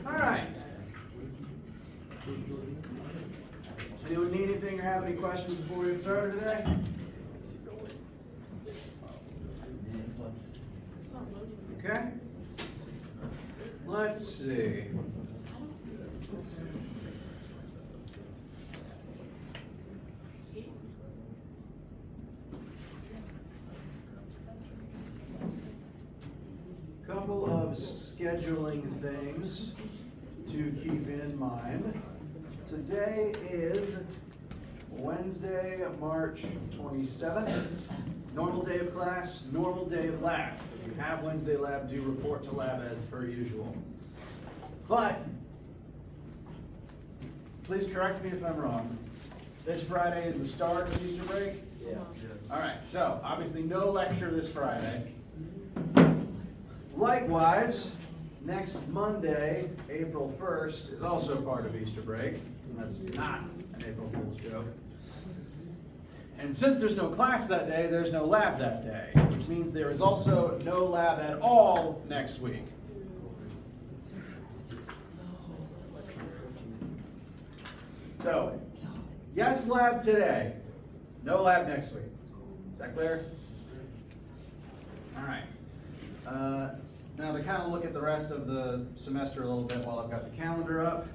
All right. Anyone need anything or have any questions before we get started today? Okay. Let's see. Couple of scheduling things to keep in mind. Today is Wednesday, March 27th. Normal day of class, normal day of lab. If you have Wednesday lab, do report to lab as per usual. But, please correct me if I'm wrong. This Friday is the start of Easter break? Yeah. All right, so obviously no lecture this Friday. Likewise, next Monday, April 1st, is also part of Easter break. That's not an April Fool's joke. And since there's no class that day, there's no lab that day, which means there is also no lab at all next week. So, yes lab today, no lab next week. Is that clear? All right. Now to kind of look at the rest of the semester a little bit while I've got the calendar up.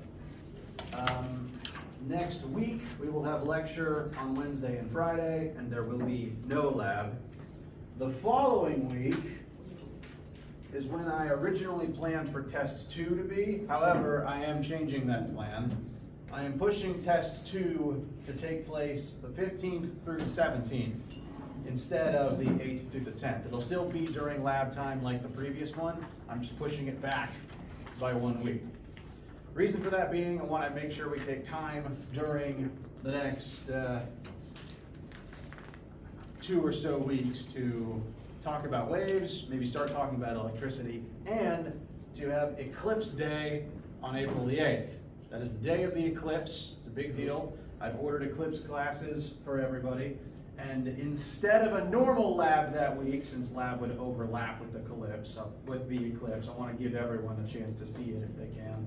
Next week, we will have lecture on Wednesday and Friday, and there will be no lab. The following week is when I originally planned for test 2 to be. However, I am changing that plan. I am pushing test 2 to take place the 15th through the 17th instead of the 8th through the 10th. It'll still be during lab time like the previous one. I'm just pushing it back by 1 week. Reason for that being, I want to make sure we take time during the next 2 or so weeks to talk about waves, maybe start talking about electricity, and to have Eclipse Day on April the 8th. That is the day of the eclipse. It's a big deal. I've ordered eclipse classes for everybody. And instead of a normal lab that week, since lab would overlap with the eclipse, I want to give everyone a chance to see it if they can.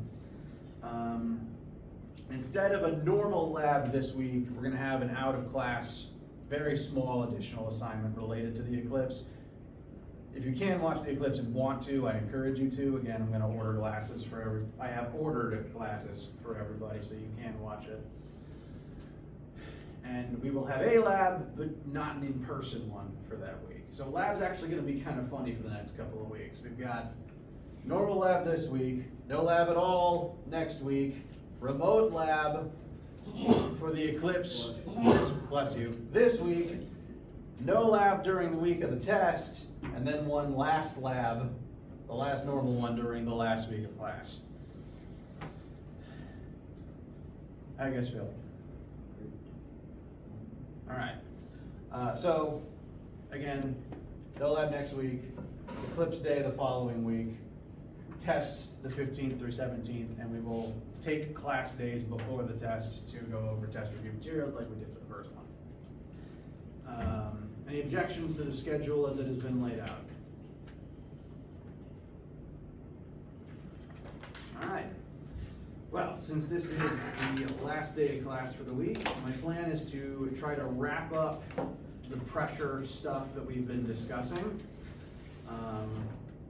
Instead of a normal lab this week, we're going to have an out-of-class, very small additional assignment related to the eclipse. If you can watch the eclipse and want to, I encourage you to. Again, I'm going to order glasses for I have ordered glasses for everybody so you can watch it. And we will have a lab, but not an in-person one for that week. So lab's actually going to be kind of funny for the next couple of weeks. We've got normal lab this week, no lab at all next week, remote lab for the eclipse, bless you, this week, no lab during the week of the test, and then one last lab, the last normal one during the last week of class. How do you guys feel? All right. So, again, no lab next week, Eclipse Day the following week, test the 15th through 17th, and we will take class days before the test to go over test review materials like we did for the first one. Any objections to the schedule as it has been laid out? All right. Well, since this is the last day of class for the week, my plan is to try to wrap up the pressure stuff that we've been discussing.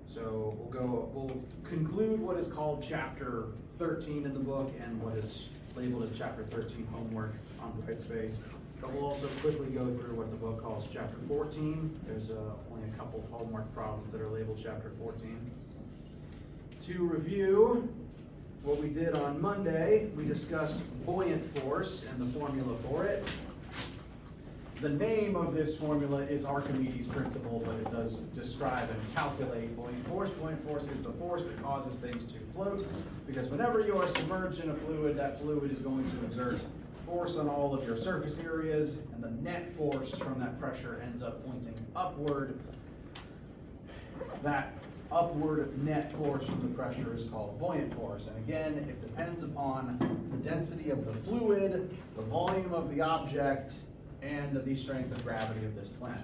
So we'll conclude what is called chapter 13 in the book and what is labeled as chapter 13 homework on Brightspace. But we'll also quickly go through what the book calls chapter 14. There's only a couple homework problems that are labeled chapter 14. To review what we did on Monday, we discussed buoyant force and the formula for it. The name of this formula is Archimedes' principle, but it does describe and calculate buoyant force. Buoyant force is the force that causes things to float, because whenever you are submerged in a fluid, that fluid is going to exert force on all of your surface areas, and the net force from that pressure ends up pointing upward. That upward net force from the pressure is called buoyant force. And again, it depends upon the density of the fluid, the volume of the object, and the strength of gravity of this planet.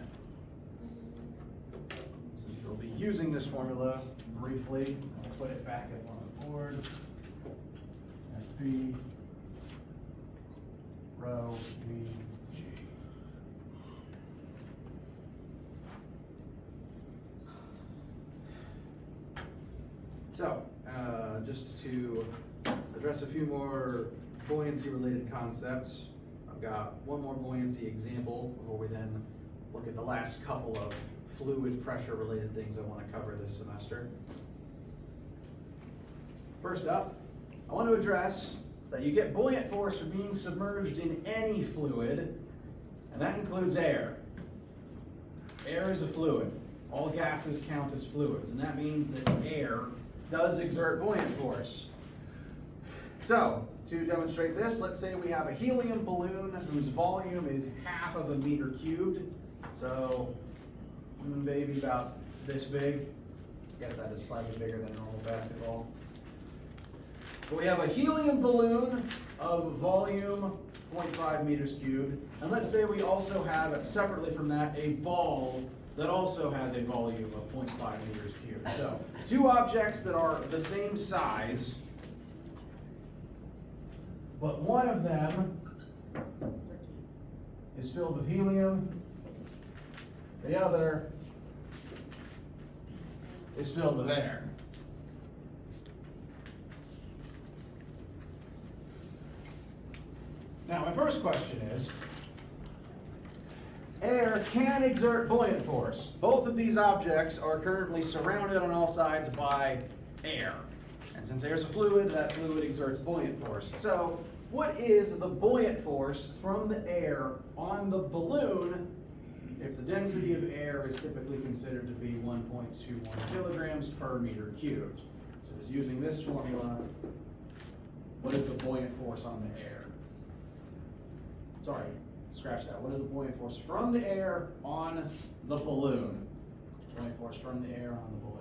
we'll be using this formula briefly. I'll put it back up on the board. FP rho VG. So, just to address a few more buoyancy-related concepts, I've got one more buoyancy example before we then look at the last couple of fluid pressure-related things I want to cover this semester. First up, I want to address that you get buoyant force for being submerged in any fluid, and that includes air. Air is a fluid. All gases count as fluids, and that means that air does exert buoyant force. So, to demonstrate this, let's say we have a helium balloon whose volume is half of a meter cubed. So, maybe about this big. I guess that is slightly bigger than a normal basketball. But we have a helium balloon of volume 0.5 meters cubed. And let's say we also have, separately from that, a ball that also has a volume of 0.5 meters cubed. So, two objects that are the same size, but one of them is filled with helium, the other is filled with air. Now, my first question is, air can exert buoyant force. Both of these objects are currently surrounded on all sides by air. And since air is a fluid, that fluid exerts buoyant force. So, what is the buoyant force from the air on the balloon if the density of air is typically considered to be 1.21 kilograms per meter cubed? So just using this formula, what is the buoyant force on the air? Sorry, scratch that. What is the buoyant force from the air on the balloon? Buoyant force from the air on the balloon.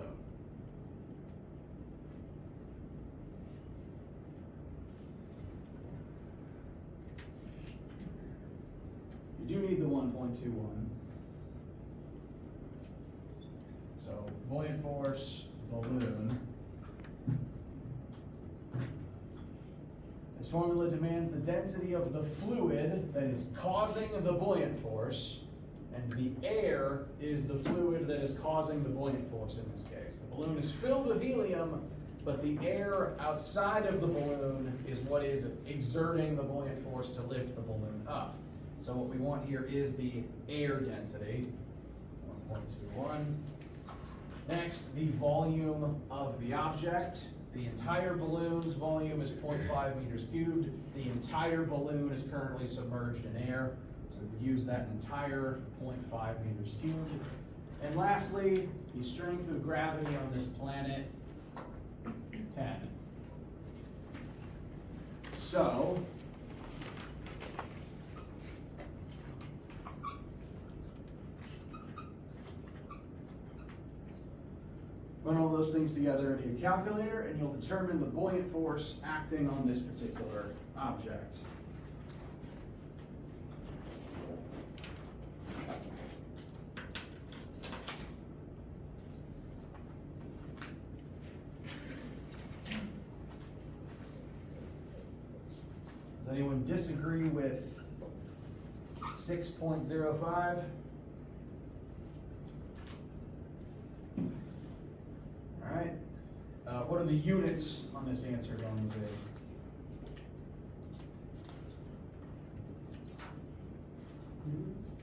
You do need the 1.21. So buoyant force, balloon. This formula demands the density of the fluid that is causing the buoyant force, and the air is the fluid that is causing the buoyant force in this case. The balloon is filled with helium, but the air outside of the balloon is what is exerting the buoyant force to lift the balloon up. So what we want here is the air density, 1.21. Next, the volume of the object. The entire balloon's volume is 0.5 meters cubed. The entire balloon is currently submerged in air, so we use that entire 0.5 meters cubed. And lastly, the strength of gravity on this planet, 10. So, run all those things together into your calculator, and you'll determine the buoyant force acting on this particular object. Does anyone disagree with 6.05? All right. What are the units on this answer going to be?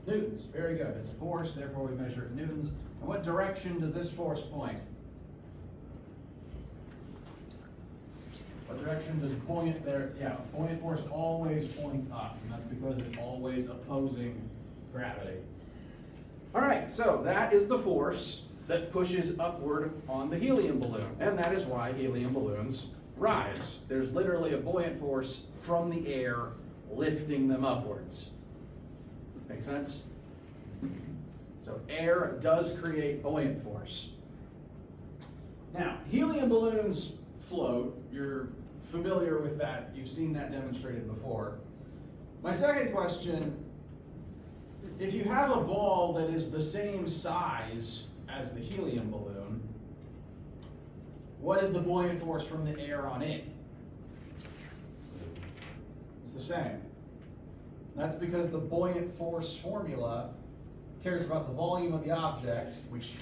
Newtons. Very good. It's a force, therefore we measure it in newtons. And what direction does this force point? What direction does buoyant there? Yeah, buoyant force always points up, and that's because it's always opposing gravity. All right, so that is the force that pushes upward on the helium balloon, and that is why helium balloons rise. There's literally a buoyant force from the air lifting them upwards. Make sense? So air does create buoyant force. Now, helium balloons float. You're familiar with that. You've seen that demonstrated before. My second question, if you have a ball that is the same size as the helium balloon, what is the buoyant force from the air on it? It's the same. That's because the buoyant force formula cares about the volume of the object, which,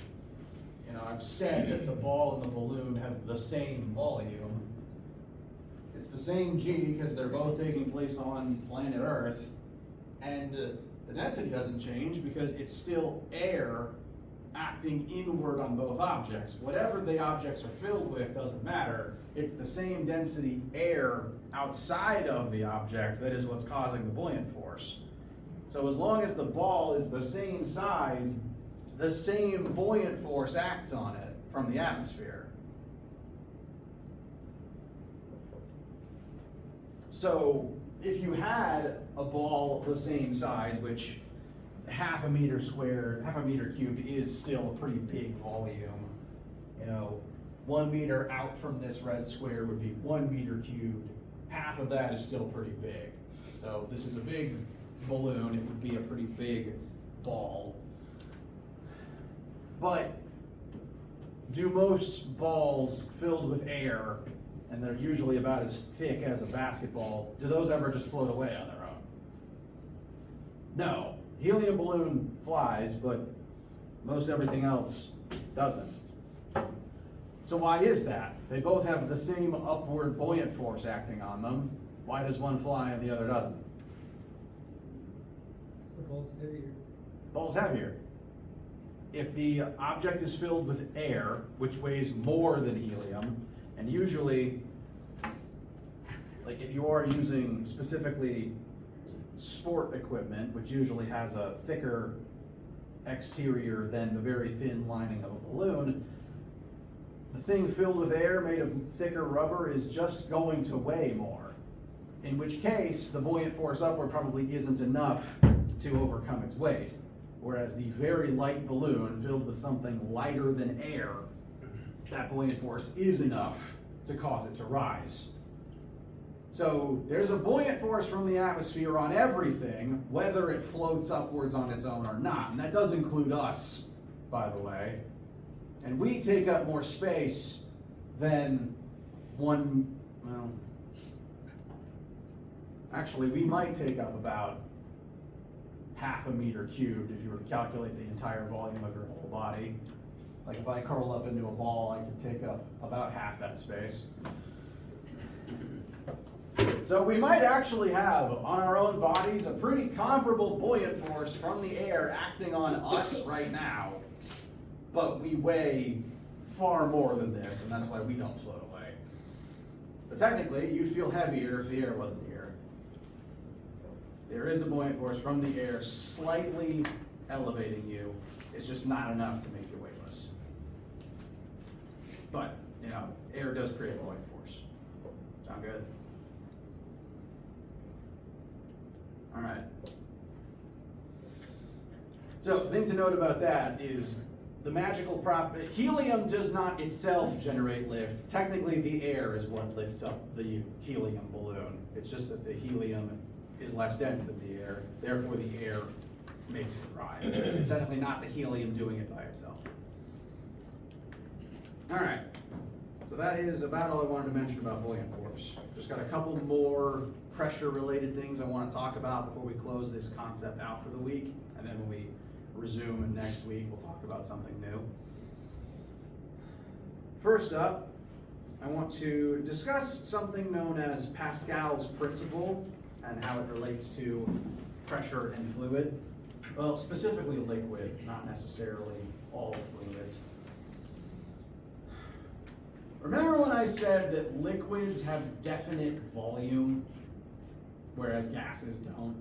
I've said that the ball and the balloon have the same volume. It's the same G because they're both taking place on planet Earth, and the density doesn't change because it's still air acting inward on both objects. Whatever the objects are filled with doesn't matter. It's the same density air outside of the object that is what's causing the buoyant force. So as long as the ball is the same size, the same buoyant force acts on it from the atmosphere. So if you had a ball the same size, which half a meter cubed is still a pretty big volume. 1 meter out from this red square would be 1 meter cubed. Half of that is still pretty big. So this is a big balloon. It would be a pretty big ball. But do most balls filled with air, and they're usually about as thick as a basketball, do those ever just float away on their own? No. Helium balloon flies, but most everything else doesn't. So why is that? They both have the same upward buoyant force acting on them. Why does one fly and the other doesn't? The ball's heavier. Ball's heavier. If the object is filled with air, which weighs more than helium, and usually, like if you are using specifically sport equipment, which usually has a thicker exterior than the very thin lining of a balloon, the thing filled with air made of thicker rubber is just going to weigh more. In which case, the buoyant force upward probably isn't enough to overcome its weight. Whereas the very light balloon filled with something lighter than air, that buoyant force is enough to cause it to rise. So there's a buoyant force from the atmosphere on everything, whether it floats upwards on its own or not. And that does include us, by the way. And we take up more space than actually we might take up about half a meter cubed if you were to calculate the entire volume of your whole body. Like if I curl up into a ball, I could take up about half that space. So we might actually have on our own bodies a pretty comparable buoyant force from the air acting on us right now, but we weigh far more than this, and that's why we don't float away. But technically, you'd feel heavier if the air wasn't here. There is a buoyant force from the air slightly elevating you. It's just not enough to make you weightless. But, air does create a buoyant force. Sound good? All right. So the thing to note about that is the magical helium does not itself generate lift. Technically, the air is what lifts up the helium balloon. It's just that the helium is less dense than the air. Therefore, the air makes it rise. It's technically not the helium doing it by itself. All right. So that is about all I wanted to mention about buoyant force. Just got a couple more pressure-related things I want to talk about before we close this concept out for the week. And then when we resume next week, we'll talk about something new. First up, I want to discuss something known as Pascal's principle and how it relates to pressure and fluid. Well, specifically liquid, not necessarily all fluids. Remember when I said that liquids have definite volume, whereas gases don't?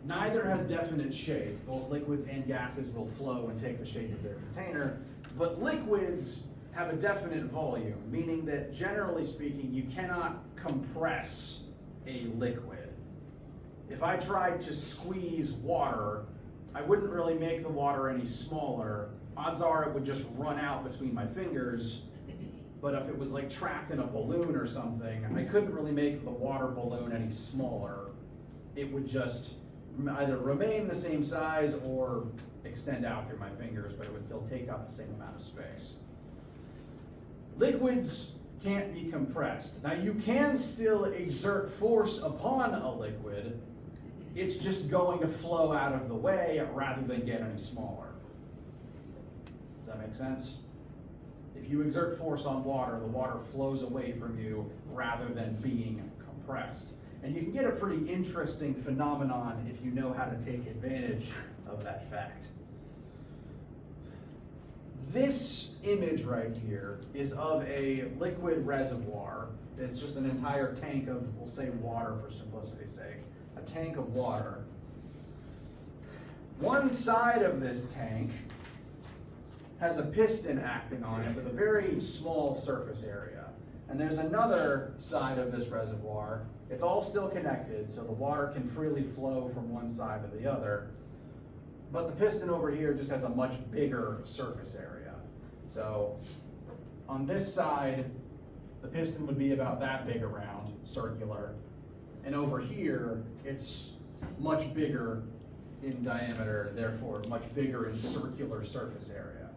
Neither has definite shape. Both liquids and gases will flow and take the shape of their container, but liquids have a definite volume, meaning that generally speaking, you cannot compress a liquid. If I tried to squeeze water, I wouldn't really make the water any smaller. Odds are it would just run out between my fingers. But if it was like trapped in a balloon or something, I couldn't really make the water balloon any smaller. It would just either remain the same size or extend out through my fingers, but it would still take up the same amount of space. Liquids can't be compressed. Now you can still exert force upon a liquid, it's just going to flow out of the way rather than get any smaller. Does that make sense? If you exert force on water, the water flows away from you rather than being compressed. And you can get a pretty interesting phenomenon if you know how to take advantage of that fact. This image right here is of a liquid reservoir. It's just an entire tank of, we'll say water for simplicity's sake, a tank of water. One side of this tank has a piston acting on it with a very small surface area. And there's another side of this reservoir. It's all still connected, so the water can freely flow from one side to the other. But the piston over here just has a much bigger surface area. So on this side, the piston would be about that big around, circular. And over here, it's much bigger in diameter, therefore much bigger in circular surface area.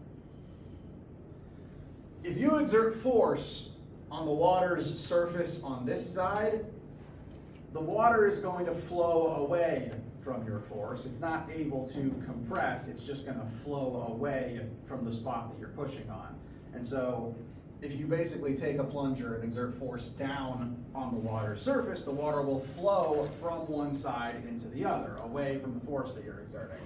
If you exert force on the water's surface on this side, the water is going to flow away from your force. It's not able to compress, it's just going to flow away from the spot that you're pushing on. And so if you basically take a plunger and exert force down on the water's surface, the water will flow from one side into the other, away from the force that you're exerting.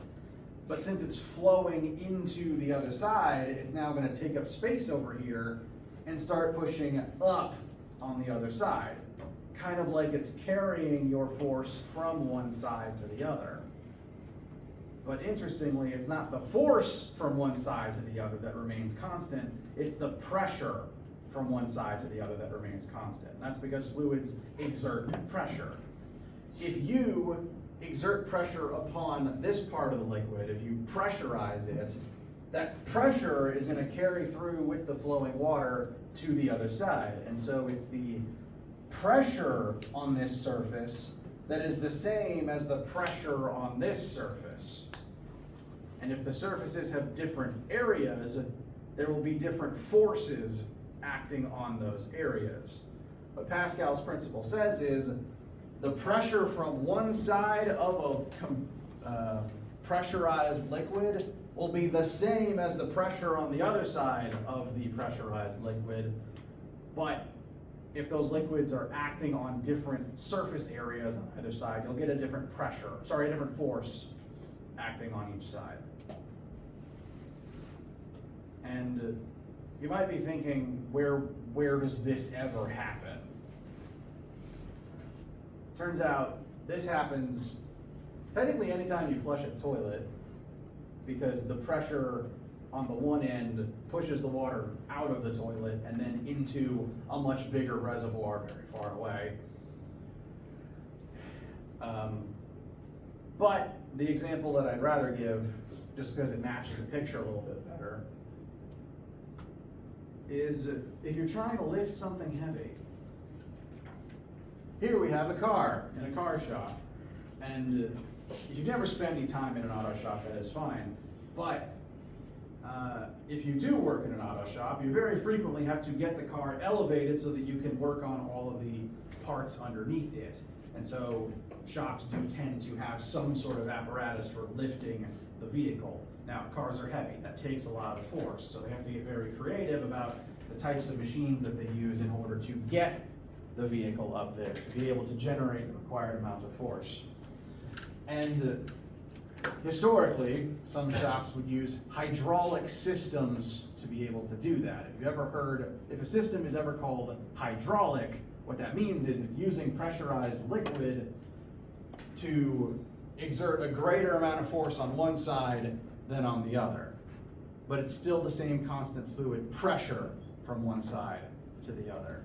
But since it's flowing into the other side, it's now going to take up space over here and start pushing up on the other side. Kind of like it's carrying your force from one side to the other. But interestingly, it's not the force from one side to the other that remains constant, it's the pressure from one side to the other that remains constant. And that's because fluids exert pressure. If you exert pressure upon this part of the liquid, if you pressurize it, that pressure is going to carry through with the flowing water to the other side. And so it's the pressure on this surface that is the same as the pressure on this surface. And if the surfaces have different areas, there will be different forces acting on those areas. What Pascal's principle says is the pressure from one side of a pressurized liquid will be the same as the pressure on the other side of the pressurized liquid, but if those liquids are acting on different surface areas on either side, you'll get a different a different force acting on each side. And you might be thinking, where does this ever happen? Turns out this happens technically anytime you flush a toilet, because the pressure on the one end pushes the water out of the toilet and then into a much bigger reservoir very far away. But the example that I'd rather give, just because it matches the picture a little bit better, is if you're trying to lift something heavy. Here we have a car in a car shop, and if you've never spent any time in an auto shop, that is fine. But if you do work in an auto shop, you very frequently have to get the car elevated so that you can work on all of the parts underneath it. And so shops do tend to have some sort of apparatus for lifting the vehicle. Now, cars are heavy, that takes a lot of force, so they have to get very creative about the types of machines that they use in order to get the vehicle up there, to be able to generate the required amount of force. And historically, some shops would use hydraulic systems to be able to do that. If you ever heard, if a system is ever called hydraulic, what that means is it's using pressurized liquid to exert a greater amount of force on one side than on the other. But it's still the same constant fluid pressure from one side to the other.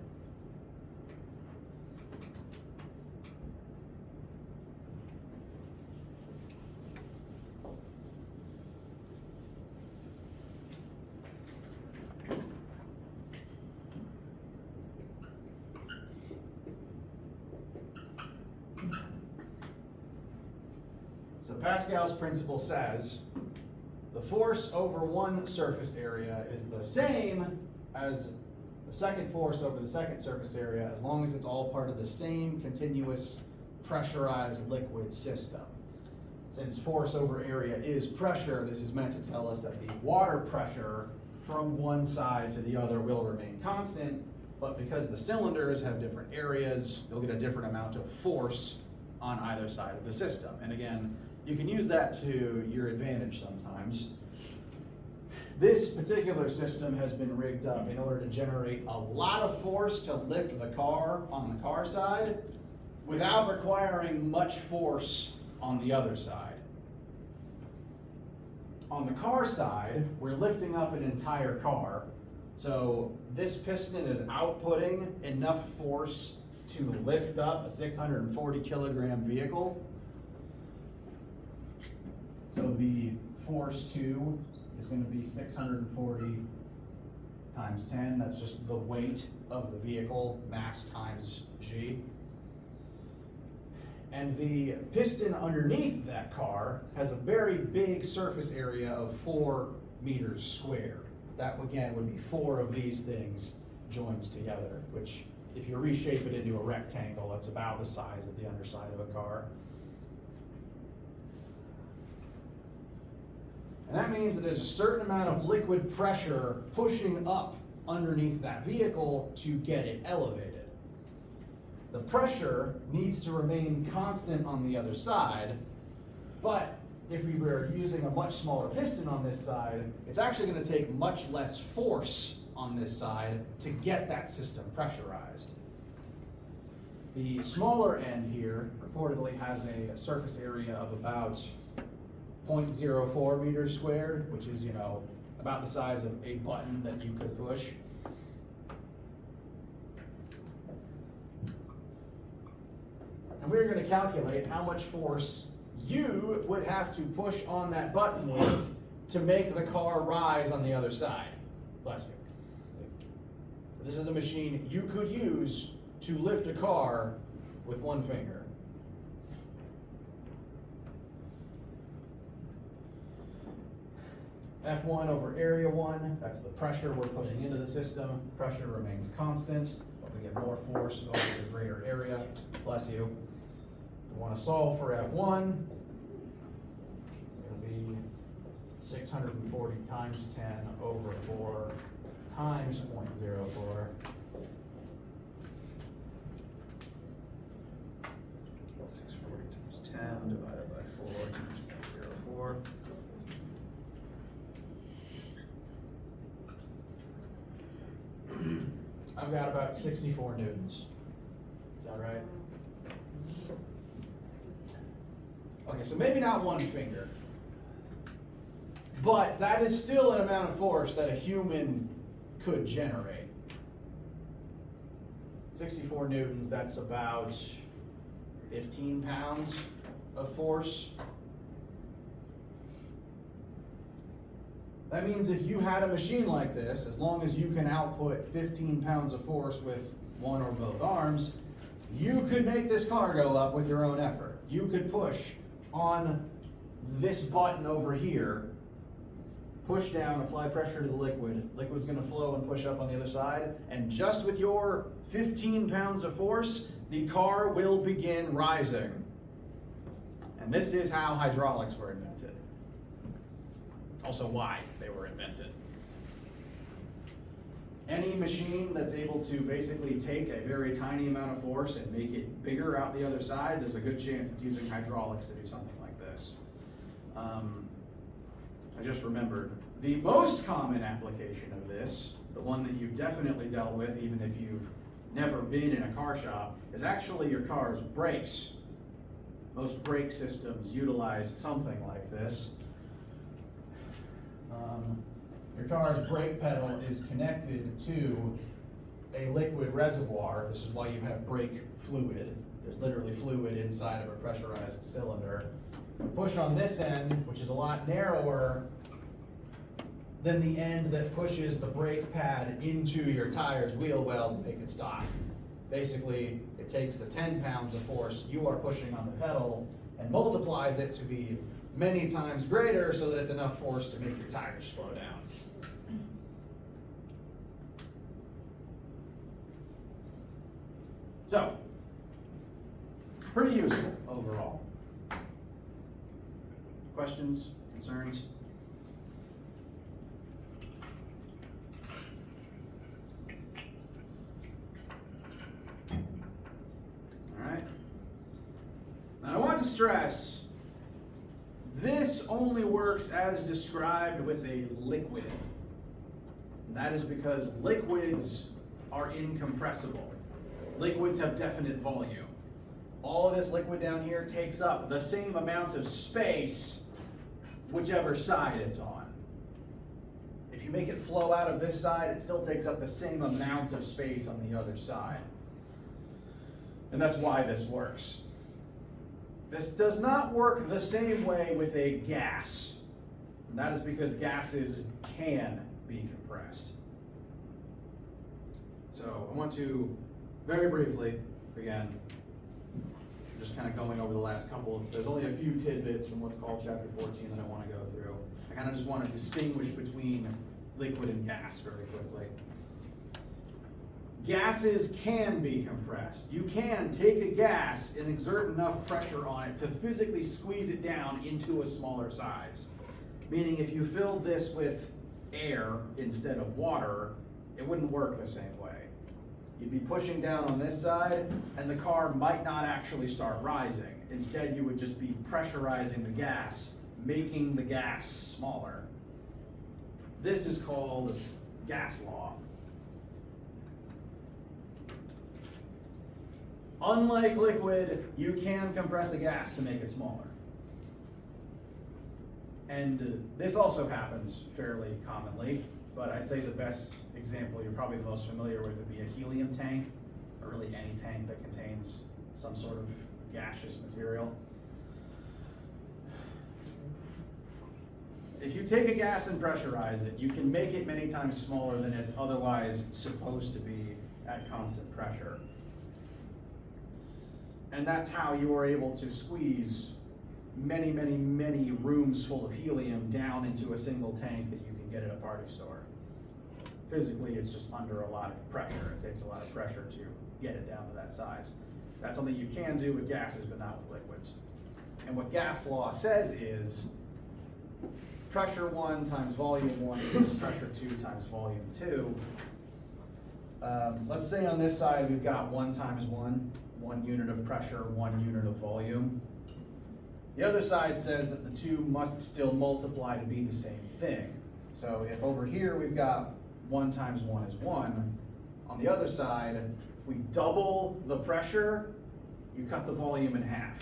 Pascal's principle says the force over one surface area is the same as the second force over the second surface area as long as it's all part of the same continuous pressurized liquid system. Since force over area is pressure, this is meant to tell us that the water pressure from one side to the other will remain constant, but because the cylinders have different areas, you'll get a different amount of force on either side of the system. And again, you can use that to your advantage sometimes. This particular system has been rigged up in order to generate a lot of force to lift the car on the car side without requiring much force on the other side. On the car side, we're lifting up an entire car, so this piston is outputting enough force to lift up a 640 kilogram vehicle. So the force 2 is going to be 640 times 10. That's just the weight of the vehicle, mass times G. And the piston underneath that car has a very big surface area of 4 meters squared. That, again, would be 4 of these things joined together, which, if you reshape it into a rectangle, that's about the size of the underside of a car. And that means that there's a certain amount of liquid pressure pushing up underneath that vehicle to get it elevated. The pressure needs to remain constant on the other side, but if we were using a much smaller piston on this side, it's actually going to take much less force on this side to get that system pressurized. The smaller end here reportedly has a surface area of about 0.04 meters squared, which is, about the size of a button that you could push. And we're going to calculate how much force you would have to push on that button with to make the car rise on the other side. Bless you. So this is a machine you could use to lift a car with one finger. F1 over area 1, that's the pressure we're putting into the system. Pressure remains constant, but we get more force over the greater area. Bless you. We want to solve for F1. It's going to be 640 times 10 over 4 times 0.04. 640 times 10 divided by 4 times 0.04. I've got about 64 newtons. Is that right? Okay, so maybe not one finger, but that is still an amount of force that a human could generate. 64 newtons, that's about 15 pounds of force. That means if you had a machine like this, as long as you can output 15 pounds of force with one or both arms, you could make this car go up with your own effort. You could push on this button over here, push down, apply pressure to the liquid. Liquid's going to flow and push up on the other side, and just with your 15 pounds of force, the car will begin rising. And this is how hydraulics were invented. Also why they were invented. Any machine that's able to basically take a very tiny amount of force and make it bigger out the other side, there's a good chance it's using hydraulics to do something like this. I just remembered, the most common application of this, the one that you've definitely dealt with even if you've never been in a car shop, is actually your car's brakes. Most brake systems utilize something like this. Your car's brake pedal is connected to a liquid reservoir. This is why you have brake fluid. There's literally fluid inside of a pressurized cylinder. You push on this end, which is a lot narrower than the end that pushes the brake pad into your tire's wheel well to make it stop. Basically, it takes the 10 pounds of force you are pushing on the pedal and multiplies it to be many times greater so that it's enough force to make your tires slow down. So, pretty useful overall. Questions, concerns? All right. Now I want to stress, this only works as described with a liquid. And that is because liquids are incompressible. Liquids have definite volume. All of this liquid down here takes up the same amount of space, whichever side it's on. If you make it flow out of this side, it still takes up the same amount of space on the other side. And that's why this works. This does not work the same way with a gas. And that is because gases can be compressed. So I want to very briefly, again, just kind of going over the last couple of, there's only a few tidbits from what's called chapter 14 that I want to go through. I kind of just want to distinguish between liquid and gas very quickly. Gases can be compressed. You can take a gas and exert enough pressure on it to physically squeeze it down into a smaller size. Meaning if you filled this with air instead of water, it wouldn't work the same way. You'd be pushing down on this side, and the car might not actually start rising. Instead, you would just be pressurizing the gas, making the gas smaller. This is called gas law. Unlike liquid, you can compress a gas to make it smaller. And this also happens fairly commonly, but I'd say the best example you're probably the most familiar with would be a helium tank, or really any tank that contains some sort of gaseous material. If you take a gas and pressurize it, you can make it many times smaller than it's otherwise supposed to be at constant pressure. And that's how you are able to squeeze many, many, many rooms full of helium down into a single tank that you can get at a party store. Physically, it's just under a lot of pressure. It takes a lot of pressure to get it down to that size. That's something you can do with gases, but not with liquids. And what gas law says is pressure 1 times volume 1 equals pressure 2 times volume 2. Let's say on this side we've got 1 times 1 unit of pressure, 1 unit of volume. The other side says that the two must still multiply to be the same thing. So if over here we've got 1 times 1 is 1, on the other side, if we double the pressure, you cut the volume in half.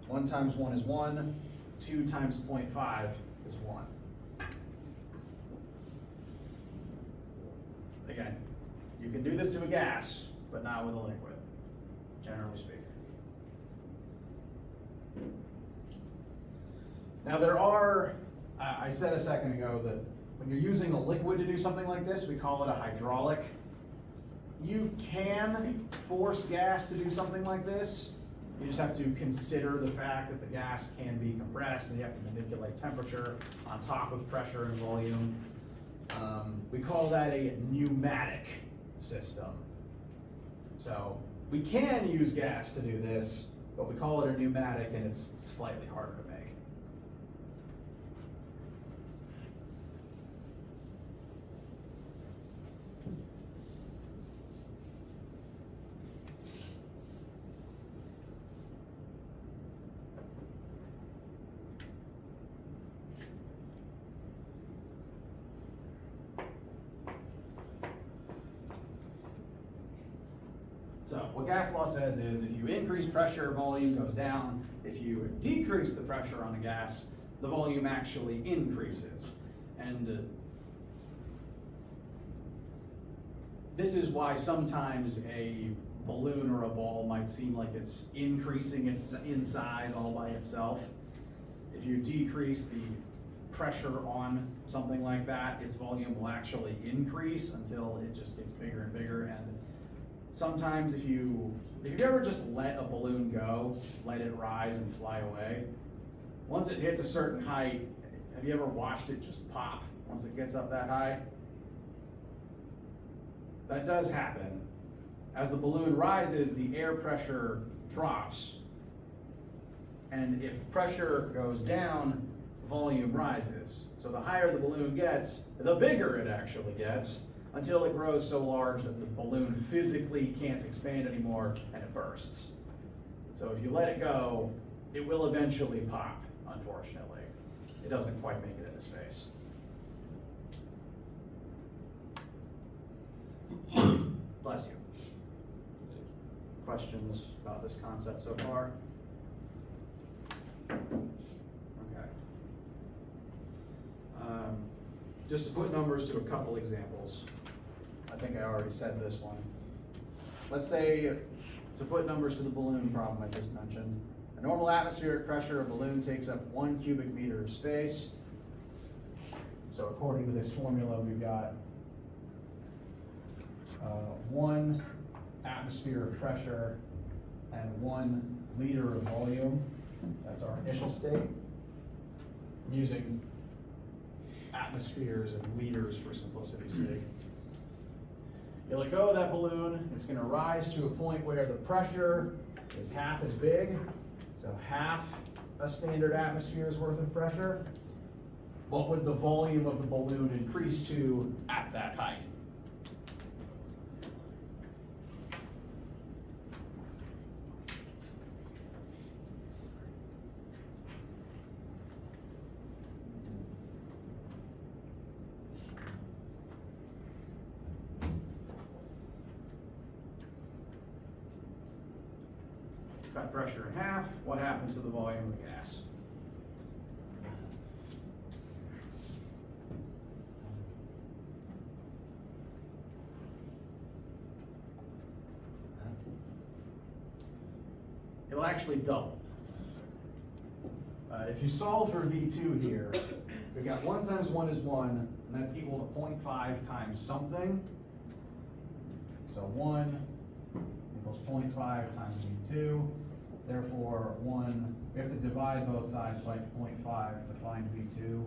1 times 1 is 1, 2 times 0.5 is 1. Again, you can do this to a gas, but not with a liquid, generally speaking. Now there are, I said a second ago that when you're using a liquid to do something like this, we call it a hydraulic. You can force gas to do something like this. You just have to consider the fact that the gas can be compressed and you have to manipulate temperature on top of pressure and volume. We call that a pneumatic system. So we can use gas to do this, but we call it a pneumatic and it's slightly harder to make. So what gas law says is if you increase pressure, volume goes down. If you decrease the pressure on a gas, the volume actually increases. And this is why sometimes a balloon or a ball might seem like it's increasing in size all by itself. If you decrease the pressure on something like that, its volume will actually increase until it just gets bigger and bigger. And sometimes if you've ever just let a balloon go, let it rise and fly away, once it hits a certain height, have you ever watched it just pop once it gets up that high? That does happen. As the balloon rises, the air pressure drops. And if pressure goes down, volume rises. So the higher the balloon gets, the bigger it actually gets, until it grows so large that the balloon physically can't expand anymore and it bursts. So if you let it go, it will eventually pop, unfortunately. It doesn't quite make it into space. Bless you. Questions about this concept so far? Okay. Just to put numbers to a couple examples. I think I already said this one. Let's say, to put numbers to the balloon problem I just mentioned, a normal atmospheric pressure, a balloon takes up 1 cubic meter of space. So according to this formula, we've got 1 atmosphere of pressure and 1 liter of volume. That's our initial state. I'm using atmospheres and liters for simplicity's sake. You let go of that balloon, it's going to rise to a point where the pressure is half as big, so half a standard atmosphere's worth of pressure. What would the volume of the balloon increase to at that height? Cut pressure in half, what happens to the volume of the gas? It'll actually double. If you solve for V2 here, we've got 1 times 1 is 1, and that's equal to 0.5 times something. So 1 equals 0.5 times V2. Therefore, we have to divide both sides by 0.5 to find V2,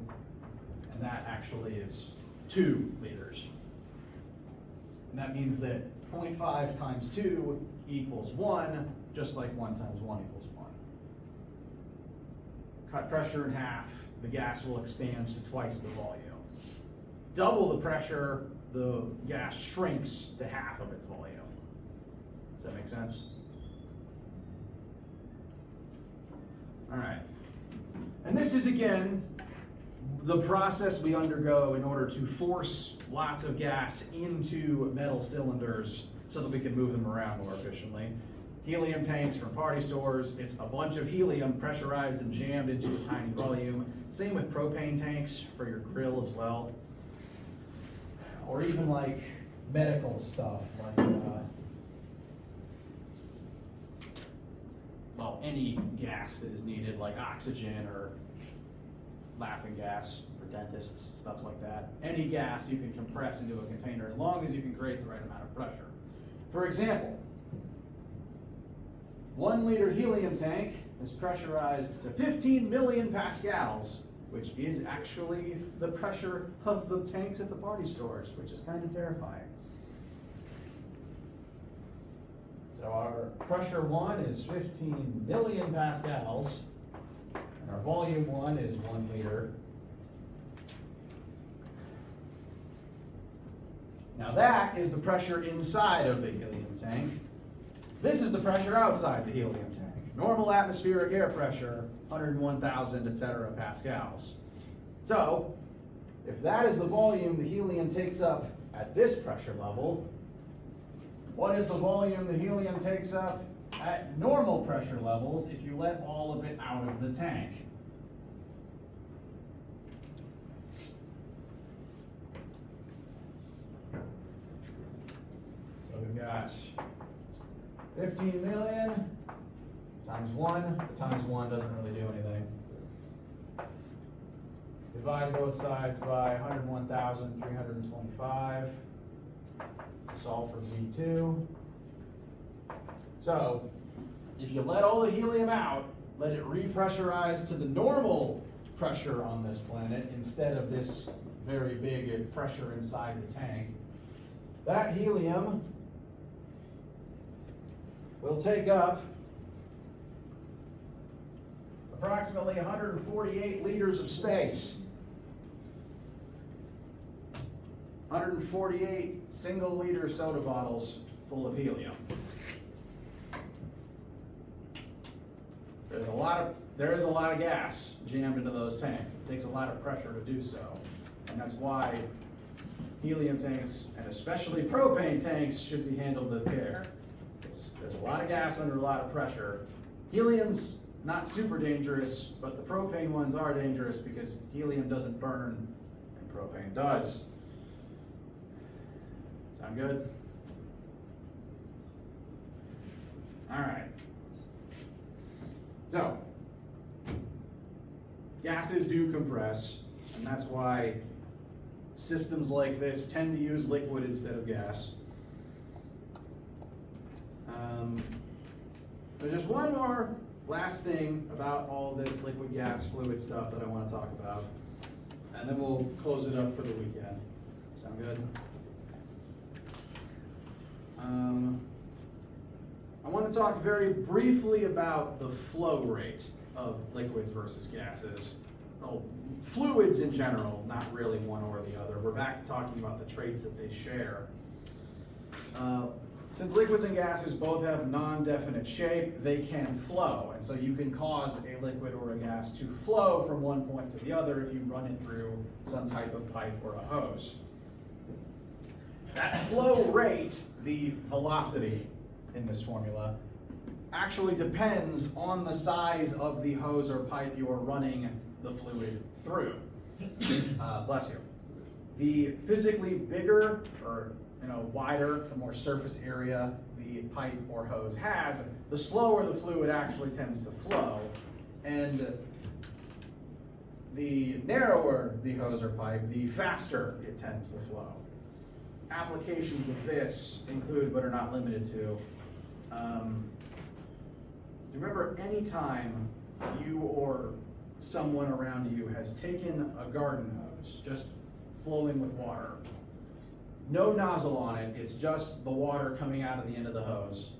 and that actually is 2 liters. And that means that 0.5 times 2 equals 1, just like 1 times 1 equals 1. Cut pressure in half, the gas will expand to twice the volume. Double the pressure, the gas shrinks to half of its volume. Does that make sense? All right. And this is, again, the process we undergo in order to force lots of gas into metal cylinders so that we can move them around more efficiently. Helium tanks from party stores, it's a bunch of helium pressurized and jammed into a tiny volume. Same with propane tanks for your grill as well. Or even like medical stuff, like well, any gas that is needed, like oxygen or laughing gas for dentists, stuff like that. Any gas you can compress into a container as long as you can create the right amount of pressure. For example, 1 liter helium tank is pressurized to 15 million pascals, which is actually the pressure of the tanks at the party stores, which is kind of terrifying. So our pressure 1 is 15 million pascals, and our volume 1 is 1 liter. Now that is the pressure inside of the helium tank. This is the pressure outside the helium tank. Normal atmospheric air pressure, 101,000, etc. pascals. So, if that is the volume the helium takes up at this pressure level, what is the volume the helium takes up at normal pressure levels if you let all of it out of the tank? So we've got 15 million times 1. The times 1 doesn't really do anything. Divide both sides by 101,325. Solve for V2. So if you let all the helium out, let it repressurize to the normal pressure on this planet instead of this very big pressure inside the tank, that helium will take up approximately 148 liters of space. 148 single-liter soda bottles full of helium. There is a lot of gas jammed into those tanks. It takes a lot of pressure to do so. And that's why helium tanks, and especially propane tanks, should be handled with care. There's a lot of gas under a lot of pressure. Helium's not super dangerous, but the propane ones are dangerous because helium doesn't burn and propane does. Sound good? All right. So, gases do compress, and that's why systems like this tend to use liquid instead of gas. There's just one more last thing about all this liquid, gas, fluid stuff that I want to talk about, and then we'll close it up for the weekend. Sound good? I want to talk very briefly about the flow rate of liquids versus gases. Well, fluids in general, not really one or the other. We're back to talking about the traits that they share. Since liquids and gases both have non-definite shape, they can flow. And so you can cause a liquid or a gas to flow from one point to the other if you run it through some type of pipe or a hose. That flow rate, the velocity in this formula, actually depends on the size of the hose or pipe you are running the fluid through. Bless you. The physically bigger or wider, the more surface area the pipe or hose has, the slower the fluid actually tends to flow, and the narrower the hose or pipe, the faster it tends to flow. Applications of this include, but are not limited to, do you remember any time you or someone around you has taken a garden hose, just flowing with water, no nozzle on it, it's just the water coming out of the end of the hose?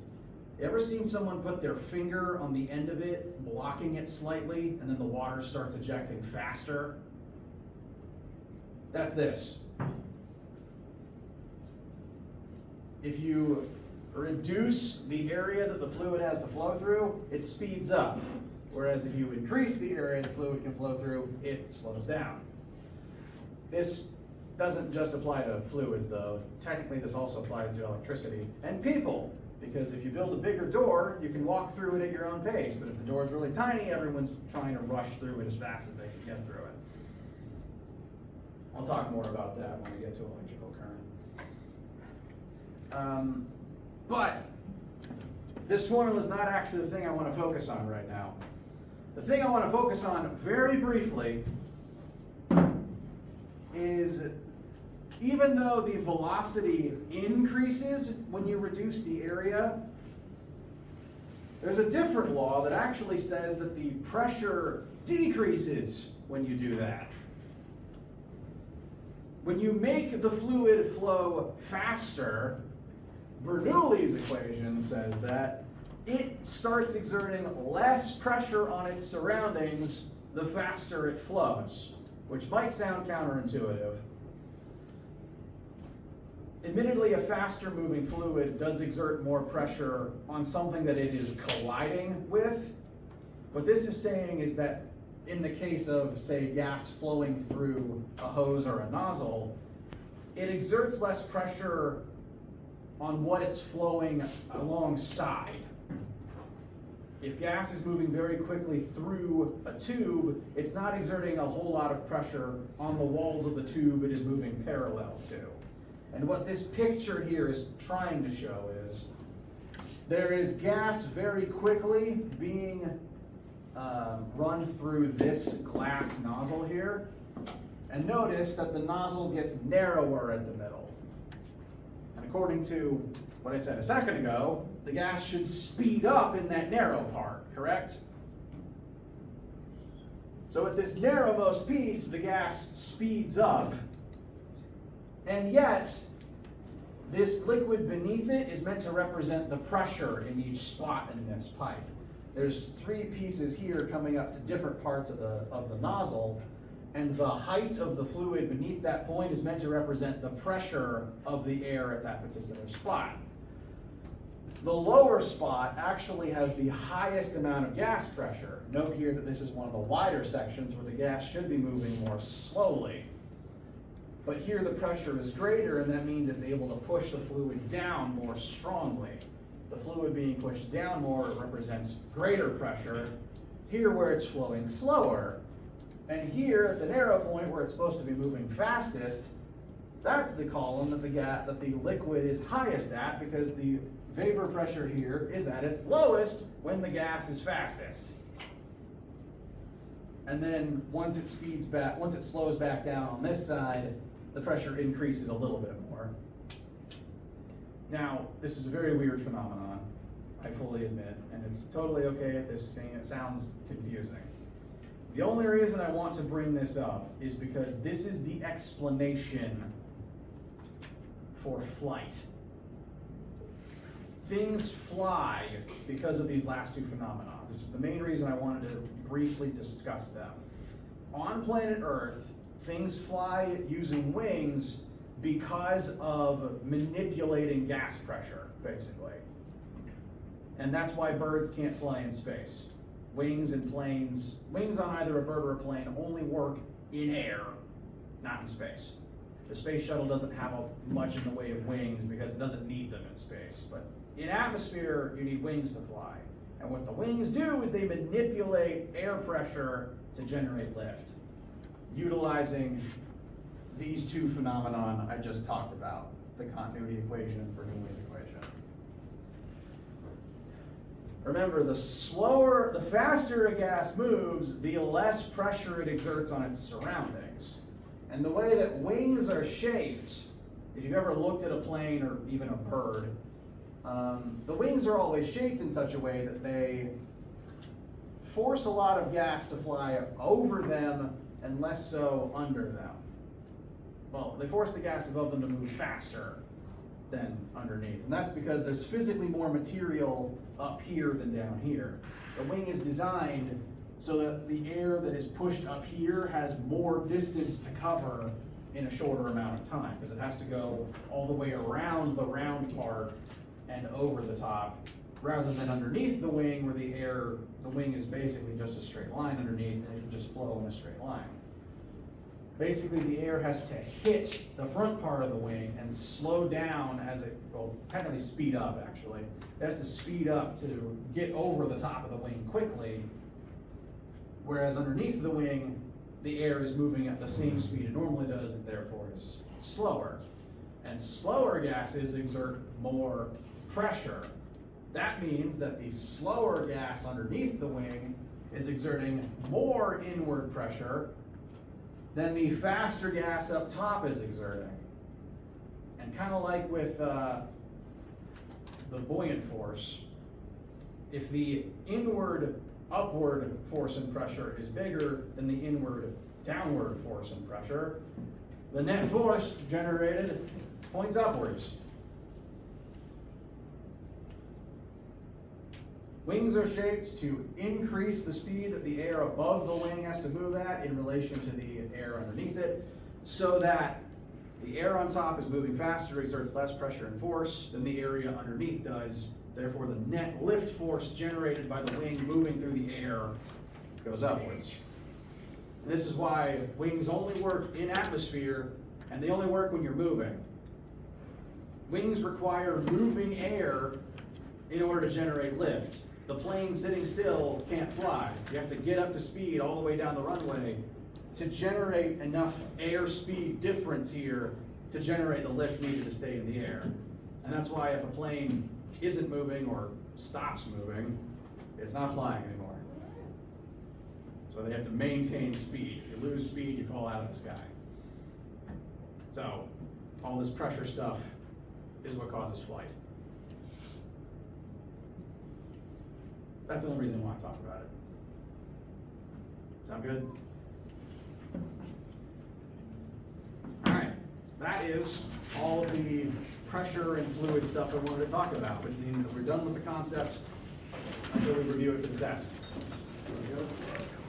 You ever seen someone put their finger on the end of it, blocking it slightly, and then the water starts ejecting faster? That's this. If you reduce the area that the fluid has to flow through, it speeds up. Whereas if you increase the area the fluid can flow through, it slows down. This doesn't just apply to fluids though. Technically this also applies to electricity and people, because if you build a bigger door, you can walk through it at your own pace, but if the door is really tiny, everyone's trying to rush through it as fast as they can get through it. I'll talk more about that when we get to electrical current. But this formula is not actually the thing I want to focus on right now. The thing I want to focus on very briefly is, even though the velocity increases when you reduce the area, there's a different law that actually says that the pressure decreases when you do that. When you make the fluid flow faster, Bernoulli's equation says that it starts exerting less pressure on its surroundings the faster it flows, which might sound counterintuitive. Admittedly, a faster moving fluid does exert more pressure on something that it is colliding with. What this is saying is that in the case of, say, gas flowing through a hose or a nozzle, it exerts less pressure on what it's flowing alongside. If gas is moving very quickly through a tube, it's not exerting a whole lot of pressure on the walls of the tube it is moving parallel to. And what this picture here is trying to show is there is gas very quickly being run through this glass nozzle here. And notice that the nozzle gets narrower at the middle. And according to what I said a second ago, the gas should speed up in that narrow part, correct? So at this narrowmost piece, the gas speeds up, and yet this liquid beneath it is meant to represent the pressure in each spot in this pipe. There's 3 pieces here coming up to different parts of the nozzle, and the height of the fluid beneath that point is meant to represent the pressure of the air at that particular spot. The lower spot actually has the highest amount of gas pressure. Note here that this is one of the wider sections where the gas should be moving more slowly. But here the pressure is greater, and that means it's able to push the fluid down more strongly. The fluid being pushed down more represents greater pressure. Here where it's flowing slower. And here at the narrow point where it's supposed to be moving fastest, that's the column that the liquid is highest at, because the vapor pressure here is at its lowest when the gas is fastest. And then once it slows back down on this side, the pressure increases a little bit more. Now, this is a very weird phenomenon, I fully admit, and it's totally okay if this sounds confusing. The only reason I want to bring this up is because this is the explanation for flight. Things fly because of these last 2 phenomena. This is the main reason I wanted to briefly discuss them. On planet Earth, things fly using wings because of manipulating gas pressure, basically. And that's why birds can't fly in space. Wings on either a bird or a plane only work in air, not in space. The space shuttle doesn't have much in the way of wings because it doesn't need them in space. But in atmosphere, you need wings to fly. And what the wings do is they manipulate air pressure to generate lift, utilizing these 2 phenomena I just talked about, the continuity equation and Bernoulli's equation. Remember, the faster a gas moves, the less pressure it exerts on its surroundings. And the way that wings are shaped, if you've ever looked at a plane or even a bird, the wings are always shaped in such a way that they force a lot of gas to fly over them and less so under them. Well, they force the gas above them to move faster than underneath. And that's because there's physically more material up here than down here. The wing is designed so that the air that is pushed up here has more distance to cover in a shorter amount of time, because it has to go all the way around the round part and over the top, rather than underneath the wing where the wing is basically just a straight line underneath and it can just flow in a straight line. Basically, the air has to hit the front part of the wing and slow down technically speed up actually. It has to speed up to get over the top of the wing quickly, whereas underneath the wing, the air is moving at the same speed it normally does and therefore is slower. And slower gases exert more pressure. That means that the slower gas underneath the wing is exerting more inward pressure than the faster gas up top is exerting. And kind of like with the buoyant force, if the inward upward force and pressure is bigger than the inward downward force and pressure, the net force generated points upwards. Wings are shaped to increase the speed that the air above the wing has to move at in relation to the air underneath it, so that the air on top is moving faster, exerts less pressure and force than the area underneath does. Therefore, the net lift force generated by the wing moving through the air goes upwards. And this is why wings only work in atmosphere, and they only work when you're moving. Wings require moving air in order to generate lift. The plane sitting still can't fly. You have to get up to speed all the way down the runway to generate enough air-speed difference here to generate the lift needed to stay in the air. And that's why if a plane isn't moving or stops moving, it's not flying anymore. So they have to maintain speed. If you lose speed, you fall out of the sky. So all this pressure stuff is what causes flight. That's the only reason why I talk about it. Sound good? All right, that is all of the pressure and fluid stuff I wanted to talk about, which means that we're done with the concept until we review it for the test.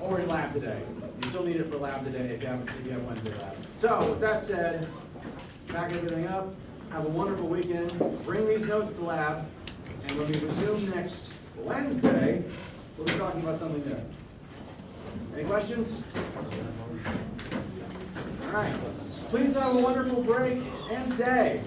Or in lab today. You still need it for lab today if you have Wednesday lab. So with that said, pack everything up. Have a wonderful weekend. Bring these notes to lab. And when we resume next Wednesday, we'll be talking about something new. Any questions? All right. Please have a wonderful break and day.